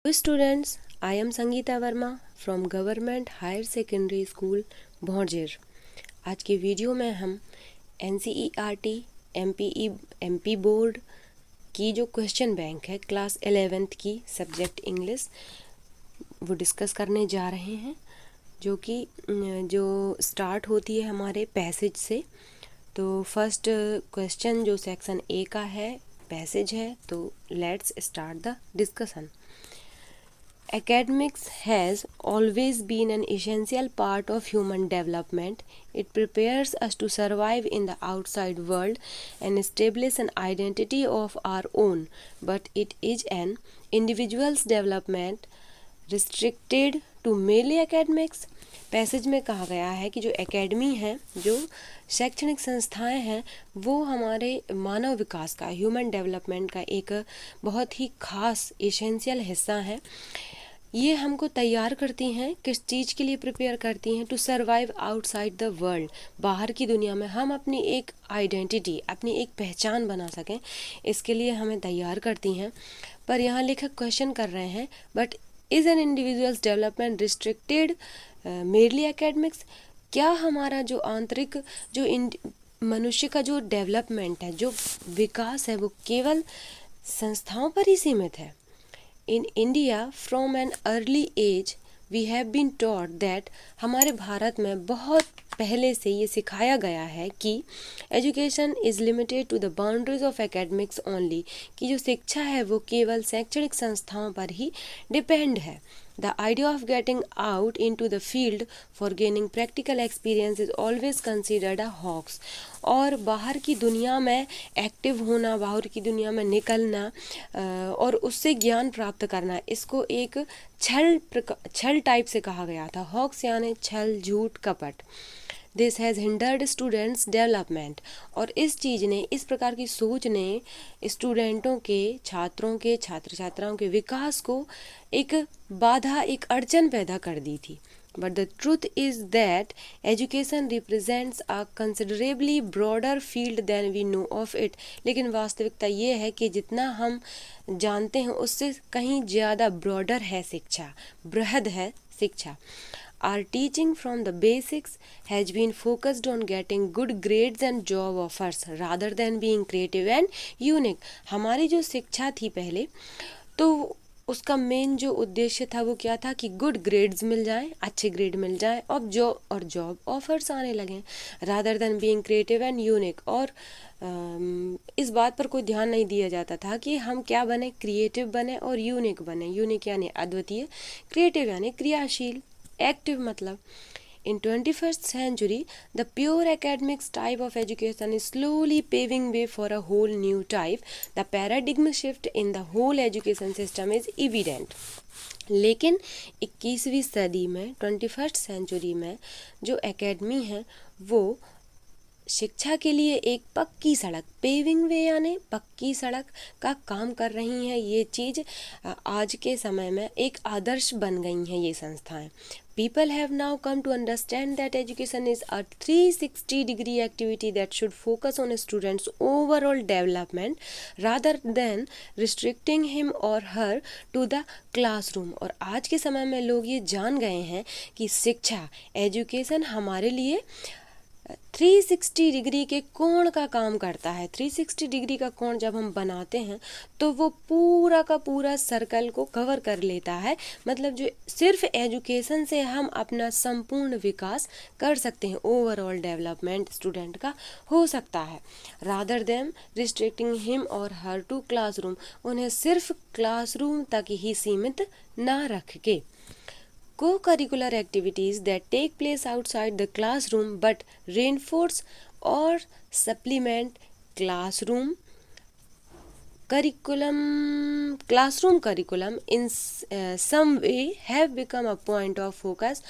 Hello students, I am Sangeeta Verma from Government Higher Secondary School भौंरजेर। आज की video में हम NCERT MP बोर्ड की जो क्वेश्चन बैंक है क्लास 11th की सब्जेक्ट इंग्लिश वो डिस्कस करने जा रहे हैं, जो स्टार्ट होती है हमारे पैसेज से। तो फर्स्ट क्वेश्चन जो सेक्शन ए का है पैसेज है, तो let's start the discussion. Academics has always been an essential part of human development. It prepares us to survive in the outside world and establish an identity of our own, but it is an individual's development restricted to merely academics. Passage में कहा गया है कि जो academy है, जो शैक्षणिक संस्थाएं हैं, वो हमारे मानव विकास का, ह्यूमन डेवलपमेंट का एक बहुत ही खास एसेंशियल हिस्सा है। ये हमको तैयार करती हैं, किस चीज़ के लिए प्रिपेयर करती हैं? To survive outside the world, बाहर की दुनिया में हम अपनी एक आइडेंटिटी, अपनी एक पहचान बना सकें, इसके लिए हमें तैयार करती हैं। पर यहाँ लेखक क्वेश्चन कर रहे हैं, but is an individuals development restricted merely academics? क्या हमारा जो आंतरिक, जो मनुष्य का जो डेवलपमेंट है, जो विकास है, वो केवल संस्थाओं पर ही सीमित है? In India, from an early age, we have been taught that हमारे भारत में बहुत पहले से ये सिखाया गया है कि education is limited to the boundaries of academics only, कि जो शिक्षा है वो केवल शैक्षणिक संस्थाओं पर ही डिपेंड है। The idea of getting out into the field for gaining practical experience is always considered a hoax. और बाहर की दुनिया में एक्टिव होना, बाहर की दुनिया में निकलना और उससे ज्ञान प्राप्त करना, इसको एक छल टाइप से कहा गया था। हॉक्स यानी छल, झूठ, कपट। This has hindered students development, और इस चीज़ ने, इस प्रकार की सोच ने स्टूडेंटों के, छात्रों के, छात्र छात्राओं के विकास को एक बाधा, एक अड़चन पैदा कर दी थी। But the truth is that education represents a considerably broader field than we know of it. लेकिन वास्तविकता ये है कि जितना हम जानते हैं उससे कहीं ज़्यादा ब्रॉडर है शिक्षा, बृहद है शिक्षा। Our teaching from the basics has been focused on getting good grades and job offers rather than being creative and unique. हमारी जो शिक्षा थी पहले, तो उसका मेन जो उद्देश्य था वो क्या था कि गुड ग्रेड्स मिल जाएं, अच्छे ग्रेड मिल जाएं, और जॉब ऑफर्स आने लगें, rather than being creative and unique. और इस बात पर कोई ध्यान नहीं दिया जाता था कि हम क्या बने, क्रिएटिव बने और यूनिक बने। यूनिक यानी अद्वितीय, क्रिएटिव यानी क्रियाशील, एक्टिव मतलब। In 21st century, the pure academics type of education is slowly paving way for a whole new type. The paradigm shift in the whole education system is evident. लेकिन 21वीं सदी में, 21st century में जो academy है वो शिक्षा के लिए एक पक्की सड़क, पेविंग वे यानी पक्की सड़क का काम कर रही हैं। ये चीज़ आज के समय में एक आदर्श बन गई हैं ये संस्थाएं। People have now come to understand that education is a 360-degree activity that should focus on a student's overall development rather than restricting him or her to the classroom. और आज के समय में लोग ये जान गए हैं कि शिक्षा, एजुकेशन हमारे लिए 360 डिग्री के कोण का काम करता है। 360 डिग्री का कोण जब हम बनाते हैं तो वो पूरा का पूरा सर्कल को कवर कर लेता है। मतलब जो सिर्फ एजुकेशन से हम अपना संपूर्ण विकास कर सकते हैं, ओवरऑल डेवलपमेंट स्टूडेंट का हो सकता है। रादर देन रिस्ट्रिक्टिंग हिम और हर टू क्लासरूम, उन्हें सिर्फ क्लासरूम तक ही सीमित ना रख के। Co-curricular activities that take place outside the classroom but reinforce or supplement classroom curriculum in some way have become a point of focus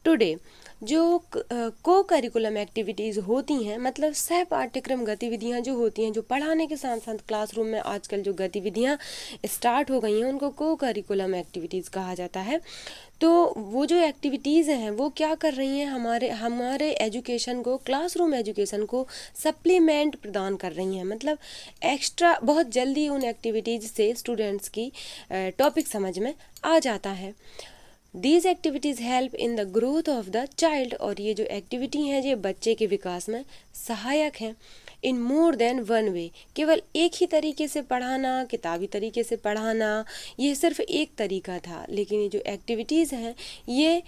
today. जो को करिकुलम एक्टिविटीज़ होती हैं, मतलब सह पाठ्यक्रम गतिविधियां जो होती हैं, जो पढ़ाने के साथ साथ क्लासरूम में आजकल जो गतिविधियां स्टार्ट हो गई हैं उनको को करिकुलम एक्टिविटीज़ कहा जाता है। तो वो जो एक्टिविटीज़ हैं वो क्या कर रही हैं, हमारे एजुकेशन को, क्लासरूम एजुकेशन को सप्लीमेंट प्रदान कर रही हैं, मतलब एक्स्ट्रा बहुत जल्दी उन एक्टिविटीज़ से स्टूडेंट्स की टॉपिक समझ में आ जाता है। These activities help in the growth of the child, और ये जो एक्टिविटी हैं ये बच्चे के विकास में सहायक हैं। इन मोर देन वन वे, केवल एक ही तरीके से पढ़ाना, किताबी तरीके से पढ़ाना, ये सिर्फ एक तरीका था, लेकिन ये जो एक्टिविटीज़ हैं ये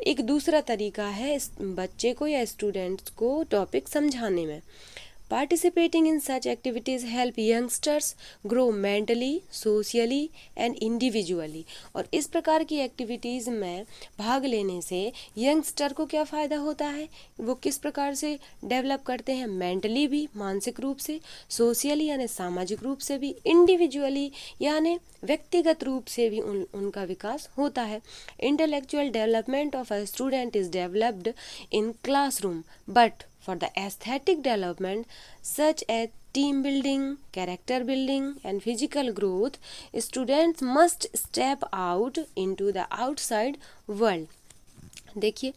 एक दूसरा तरीका है इस बच्चे को या स्टूडेंट्स को टॉपिक समझाने में। Participating in such activities help youngsters grow mentally, socially and individually। और इस प्रकार की एक्टिविटीज़ में भाग लेने से यंगस्टर को क्या फ़ायदा होता है, वो किस प्रकार से डेवलप करते हैं, मेंटली भी, मानसिक रूप से, सोशली यानी सामाजिक रूप से भी, इंडिविजुअली यानी व्यक्तिगत रूप से भी उनका विकास होता है। Intellectual development of a student is developed in classroom, but for the aesthetic development such as team building, character building and physical growth, students must step out into the outside world। देखिए,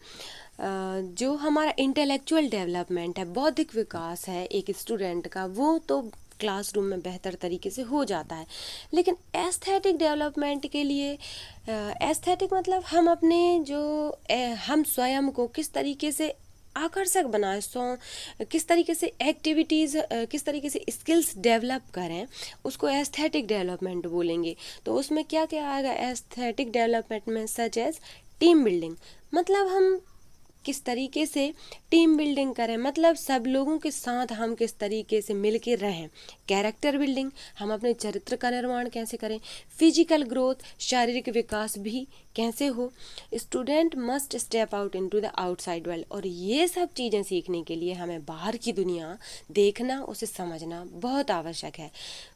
जो हमारा intellectual development है, बौद्धिक विकास है एक student का, वो तो क्लासरूम में बेहतर तरीके से हो जाता है, लेकिन एस्थेटिक डेवलपमेंट के लिए, एस्थेटिक मतलब हम अपने जो हम स्वयं को किस तरीके से आकर्षक बनाए, किस तरीके से एक्टिविटीज़, किस तरीके से स्किल्स डेवलप करें, उसको एस्थेटिक डेवलपमेंट बोलेंगे। तो उसमें क्या क्या आएगा एस्थेटिक डेवलपमेंट में, सच एज टीम बिल्डिंग, मतलब हम किस तरीके से टीम बिल्डिंग करें, मतलब सब लोगों के साथ हम किस तरीके से मिल के रहें। कैरेक्टर बिल्डिंग, हम अपने चरित्र का निर्माण कैसे करें। फिजिकल ग्रोथ, शारीरिक विकास भी कैसे हो। Student must step out into the outside world, और ये सब चीज़ें सीखने के लिए हमें बाहर की दुनिया देखना, उसे समझना बहुत आवश्यक है।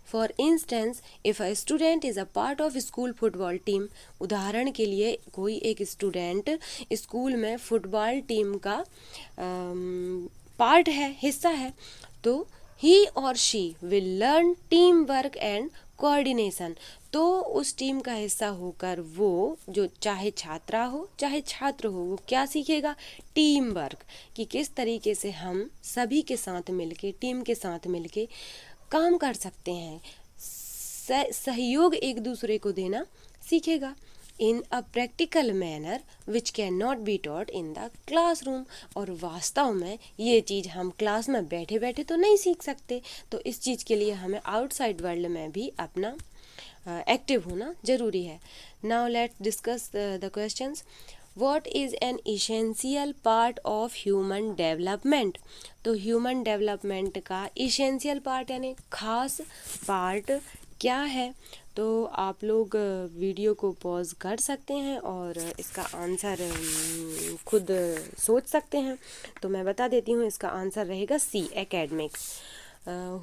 For instance, if a student is a part of school football team, उदाहरण के लिए कोई एक स्टूडेंट स्कूल में फुटबॉल टीम का पार्ट है, हिस्सा है, तो ही और she will learn team work and coordination. तो उस टीम का हिस्सा होकर वो, जो चाहे छात्रा हो चाहे छात्र हो, वो क्या सीखेगा, टीम वर्क, कि किस तरीके से हम सभी के साथ मिलके, टीम के साथ मिलके काम कर सकते हैं, सहयोग एक दूसरे को देना सीखेगा। In a practical manner which can not be taught in the classroom, और वास्तव में ये चीज़ हम क्लास में बैठे बैठे तो नहीं सीख सकते, तो इस चीज़ के लिए हमें आउटसाइड वर्ल्ड में भी अपना एक्टिव होना ज़रूरी है। Now let's discuss the questions. What is an essential part of human development? तो ह्यूमन डेवलपमेंट का essential part यानी खास पार्ट क्या है? तो आप लोग वीडियो को पॉज कर सकते हैं और इसका आंसर खुद सोच सकते हैं। तो मैं बता देती हूँ, इसका आंसर रहेगा C, academics.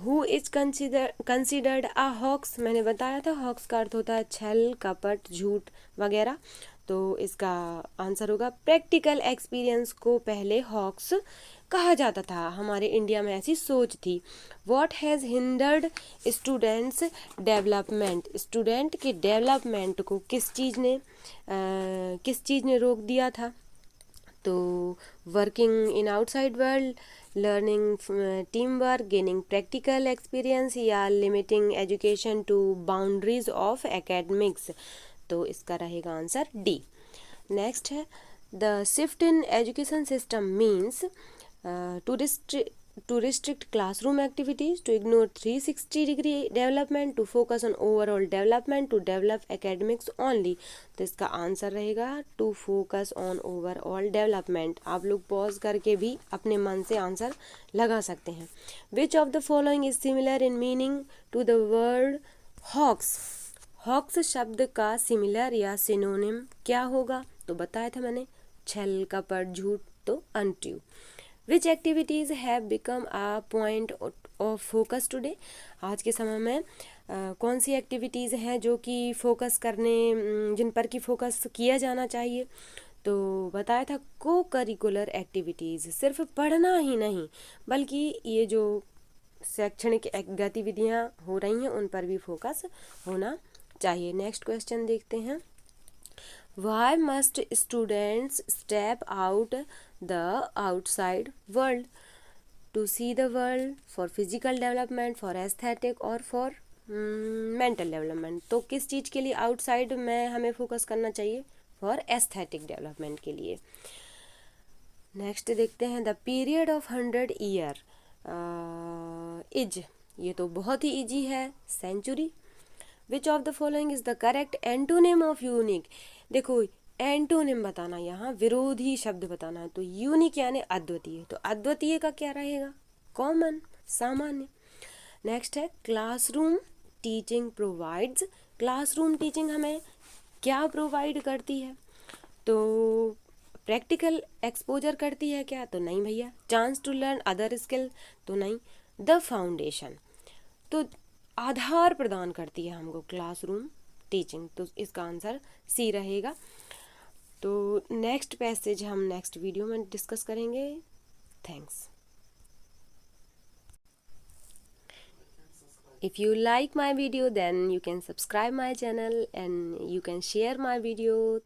Who is considered a hoax, मैंने बताया था हॉक्स का अर्थ होता है छल, कपट, झूठ वगैरह। तो इसका आंसर होगा प्रैक्टिकल एक्सपीरियंस को पहले हॉक्स कहा जाता था, हमारे इंडिया में ऐसी सोच थी। What has hindered students development, student के डेवलपमेंट को किस चीज़ ने रोक दिया था? तो working in outside world, learning team work, gaining practical experience, या limiting education to boundaries of academics. तो इसका रहेगा आंसर डी। नेक्स्ट है, the shift in education system means to restrict classroom activities, to ignore 360-degree development, to focus on overall development, to develop academics only। तो इसका answer रहेगा to focus on overall development। आप लोग pause करके भी अपने मन से आंसर लगा सकते हैं। Which of the following is similar in meaning to the word hawks? Hawks शब्द का सिमिलर या सिनोनिम क्या होगा? तो बताया था मैंने, छल, कपट, झूठ, तो untrue. Which activities have become a point of focus today? आज के समय में कौन सी एक्टिविटीज़ हैं जो कि फोकस करने, जिन पर कि फोकस किया जाना चाहिए? तो बताया था को करिकुलर एक्टिविटीज़, सिर्फ पढ़ना ही नहीं बल्कि ये जो शैक्षणिक गतिविधियाँ हो रही हैं उन पर भी फोकस होना चाहिए। नेक्स्ट क्वेश्चन देखते हैं। Why must students step out the outside world to see the world for physical development, for aesthetic और for mental development? तो किस चीज़ के लिए आउटसाइड में हमें फोकस करना चाहिए? फॉर एस्थेटिक डेवलपमेंट के लिए। नेक्स्ट देखते हैं। The period of 100 year is, ये तो बहुत ही इजी है, century. Which of the following is the correct antonym of unique? देखो एंटोनिम बताना, यहाँ विरोधी शब्द बताना है, तो यूनिक यानी अद्वितीय, तो अद्वितीय का क्या रहेगा? कॉमन, सामान्य। नेक्स्ट है classroom teaching provides. Classroom teaching हमें क्या प्रोवाइड करती है? तो प्रैक्टिकल एक्सपोजर करती है क्या? तो नहीं भैया। Chance to learn other skill? तो नहीं। द फाउंडेशन, तो आधार प्रदान करती है हमको क्लासरूम टीचिंग, तो इसका आंसर सी रहेगा। तो नेक्स्ट पैसेज हम नेक्स्ट वीडियो में डिस्कस करेंगे। Thanks. If you like my video, then you can subscribe my channel and you can share my video.